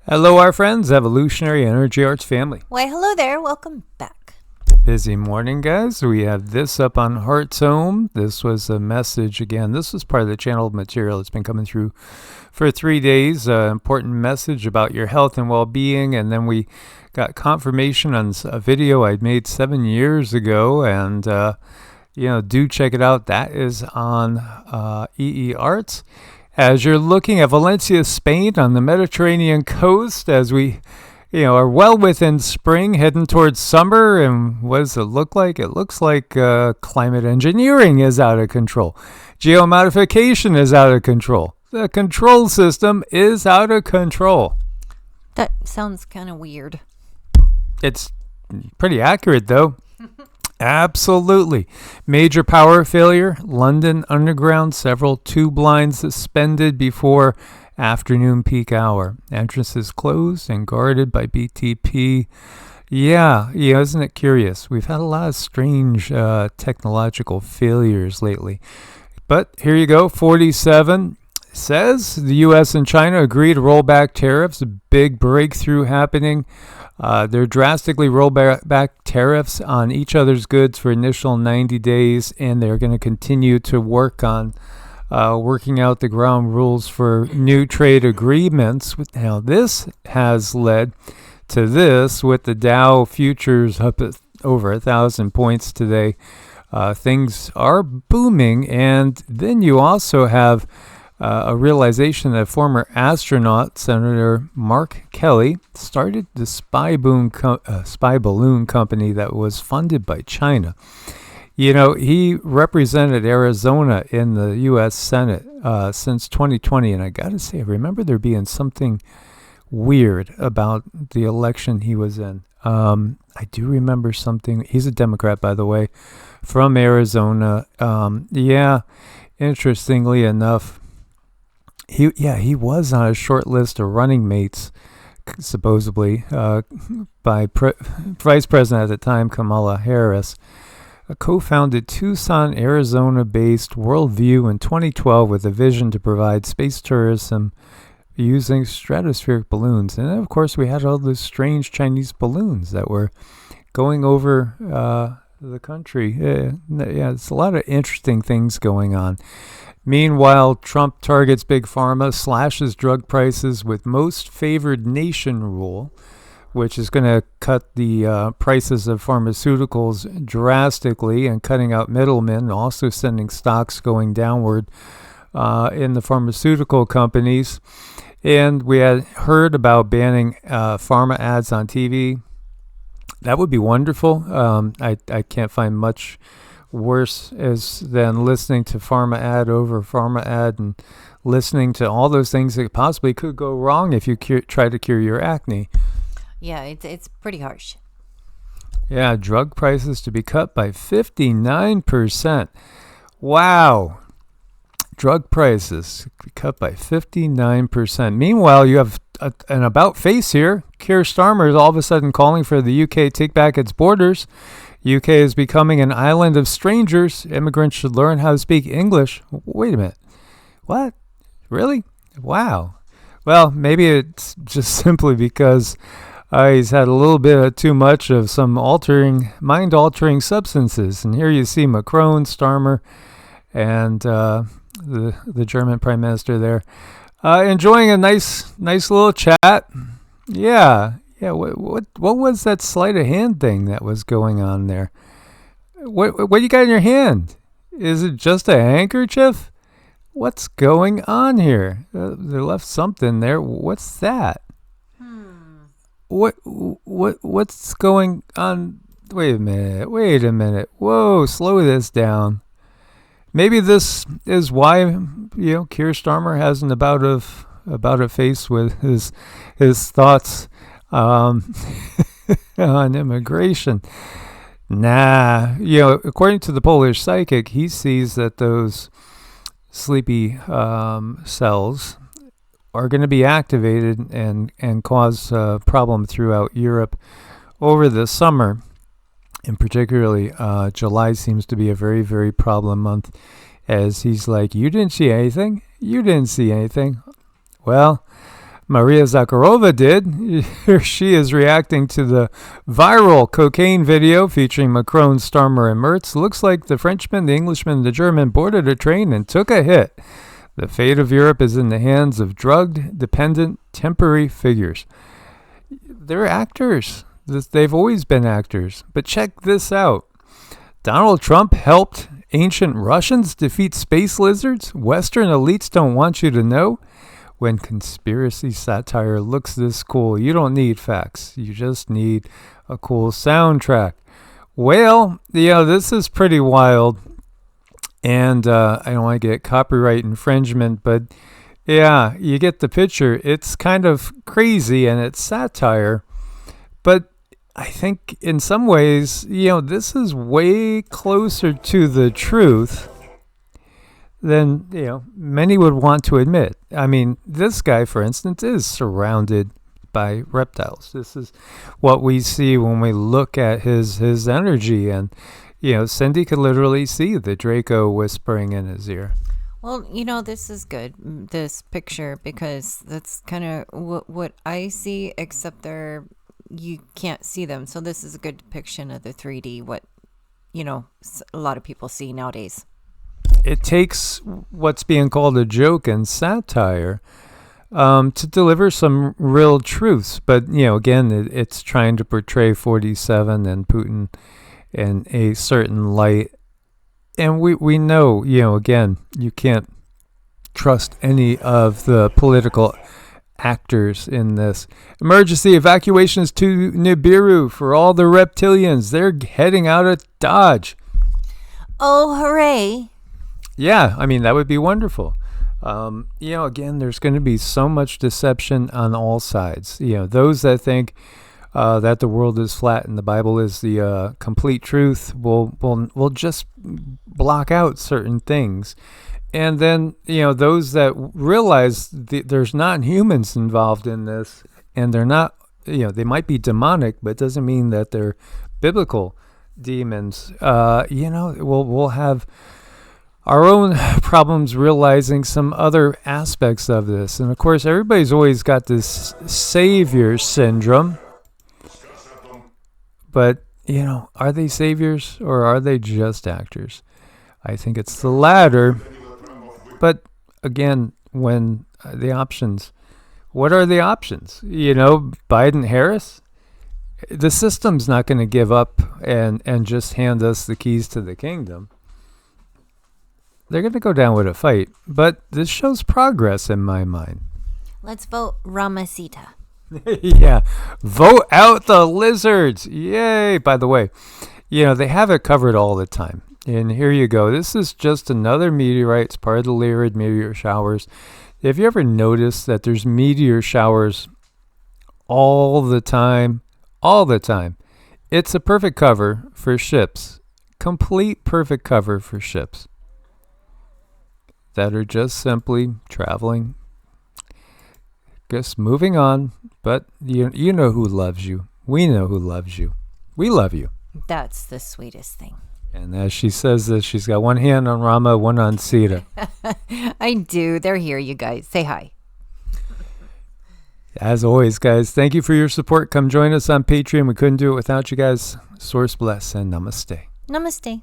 Hello, our friends, Evolutionary Energy Arts family. Why, hello there. Welcome back. Busy morning, guys. We have this up on Heart's Home. This was a message again. This was part of the channeled material that's been coming through for 3 days. Important message about your health and well-being. And then we got confirmation on a video I'd made 7 years ago. And, do check it out. That is on EE Arts. As you're looking at Valencia, Spain, on the Mediterranean coast, as we, are well within spring, heading towards summer, and what does it look like? It looks like climate engineering is out of control. Geomodification is out of control. The control system is out of control. That sounds kind of weird. It's pretty accurate, though. Absolutely. Major power failure, London Underground, several tube lines suspended before afternoon peak hour. Entrances closed and guarded by BTP. Yeah, isn't it curious? We've had a lot of strange technological failures lately. But here you go, 47 says the U.S. and China agree to roll back tariffs. A big breakthrough happening. They're drastically roll back tariffs on each other's goods for initial 90 days, and they're going to continue to work on working out the ground rules for new trade agreements. Now, this has led to this with the Dow futures up at over 1,000 points today. Things are booming, and then you also have a realization that former astronaut Senator Mark Kelly started the spy balloon company that was funded by China. He represented Arizona in the U.S. Senate since 2020, and I got to say, I remember there being something weird about the election he was in. I do remember something. He's a Democrat, by the way, from Arizona. Interestingly enough, he was on a short list of running mates, supposedly, by Vice President at the time, Kamala Harris. Co-founded Tucson, Arizona-based Worldview in 2012 with a vision to provide space tourism using stratospheric balloons. And then, of course, we had all those strange Chinese balloons that were going over the country. It's a lot of interesting things going on. Meanwhile, Trump targets Big Pharma, slashes drug prices with most favored nation rule, which is going to cut the prices of pharmaceuticals drastically and cutting out middlemen, also sending stocks going downward in the pharmaceutical companies. And we had heard about banning pharma ads on TV. That would be wonderful. I can't find much worse than listening to pharma ad over pharma ad and listening to all those things that possibly could go wrong if you try to cure your acne. Yeah, it's pretty harsh. Yeah, drug prices to be cut by 59%. Wow. Drug prices cut by 59%. Meanwhile, you have an about face here. Keir Starmer is all of a sudden calling for the UK to take back its borders. UK is becoming an island of strangers. Immigrants should learn how to speak English. Wait a minute. What? Really? Wow. Well, maybe it's just simply because he's had a little bit too much of some mind-altering substances. And here you see Macron, Starmer, and the German Prime Minister there enjoying a nice little chat. Yeah. What was that sleight of hand thing that was going on there? What you got in your hand? Is it just a handkerchief? What's going on here? They left something there. What's that? What's going on? Wait a minute. Whoa, slow this down. Maybe this is why Keir Starmer has an about a face with his thoughts on immigration. According to the Polish psychic, he sees that those sleepy cells are going to be activated and cause a problem throughout Europe over the summer. And particularly, July seems to be a very, very problem month, as he's like, you didn't see anything? Well, Maria Zakharova did. Here she is reacting to the viral cocaine video featuring Macron, Starmer, and Mertz. Looks like the Frenchman, the Englishman, and the German boarded a train and took a hit. The fate of Europe is in the hands of drug-dependent temporary figures. They're actors. They've always been actors. But check this out. Donald Trump helped ancient Russians defeat space lizards? Western elites don't want you to know? When conspiracy satire looks this cool, you don't need facts. You just need a cool soundtrack. Well, this is pretty wild. And I don't want to get copyright infringement, but yeah, you get the picture. It's kind of crazy and it's satire. But I think in some ways, this is way closer to the truth than, many would want to admit. I mean, this guy, for instance, is surrounded by reptiles. This is what we see when we look at his energy. And, Cindy could literally see the Draco whispering in his ear. Well, this is good, this picture, because that's kind of what I see, except you can't see them. So this is a good depiction of the 3D, what, a lot of people see nowadays. It takes what's being called a joke and satire to deliver some real truths. But, again, it's trying to portray 47 and Putin in a certain light. And we know, again, you can't trust any of the political actors in this. Emergency evacuations to Nibiru for all the reptilians. They're heading out of Dodge. Oh, hooray. Yeah, I mean, that would be wonderful. Again, there's going to be so much deception on all sides. Those that think that the world is flat and the Bible is the complete truth will just block out certain things. And then, those that realize there's not humans involved in this, and they're not, they might be demonic, but it doesn't mean that they're biblical demons. We'll have our own problems realizing some other aspects of this. And of course, everybody's always got this savior syndrome. But, are they saviors or are they just actors? I think it's the latter. But again, when the options, what are the options? Biden, Harris? The system's not going to give up and just hand us the keys to the kingdom. They're going to go down with a fight. But this shows progress in my mind. Let's vote Ramasita. Yeah, vote out the lizards. Yay. By the way, they have it covered all the time. And here you go. This is just another meteorite. It's part of the Lyrid meteor showers. Have you ever noticed that there's meteor showers all the time? All the time. It's a perfect cover for ships. Complete perfect cover for ships that are just simply traveling, just moving on. But you know who loves you. We know who loves you. We love you. That's the sweetest thing. And as she says this, she's got one hand on Rama, one on Sita. I do. They're here, you guys. Say hi. As always, guys, thank you for your support. Come join us on Patreon. We couldn't do it without you guys. Source bless and namaste. Namaste.